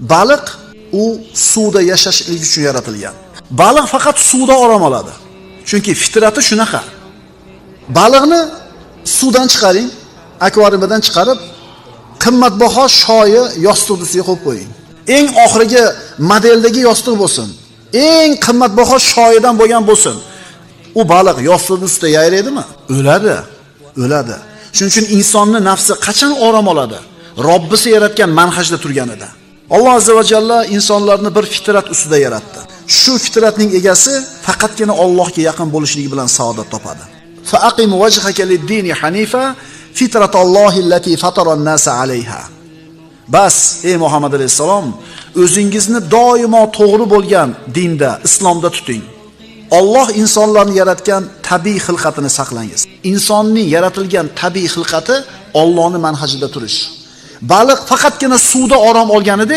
Baliq u suvda yashashlik uchun yaratilgan. Baliq faqat suvda orom oladi. Chunki fitrati shunaqa. Baliqni suvdan chiqaring, akvariumdan chiqarib, qimmatbaho shoyi yostiq ustiga qo'yib qo'ying. Eng oxirgi modeldagi yostiq bo'lsin. Eng qimmatbaho shoyidan bo'lgan bo'lsin. U baliq yostiqning ustida yayraydimi? O'ladi. O'ladi. Shuning uchun insonning nafsi qachon orom oladi? Robbisi yaratgan manhajda turganida. Alloh azza va jalla insonlarni bir fitrat ustida yaratdi. Shu fitratning egasi faqatgina Allohga yaqin bo'lishligi bilan saodat topadi. Fa aqim wajhaka lid-dini hanifa fitratallohi allati fataran-nasa alayha. Bas, ey Muhammad alayhisalom, o'zingizni doimo to'g'ri bo'lgan dinda, islomda tuting. Alloh insonlarni yaratgan tabiiy xilqatini saqlangiz. Insonning yaratilgan tabiiy xilqati Allohning manhajida turish. Baliq faqatgina suvda orom olganida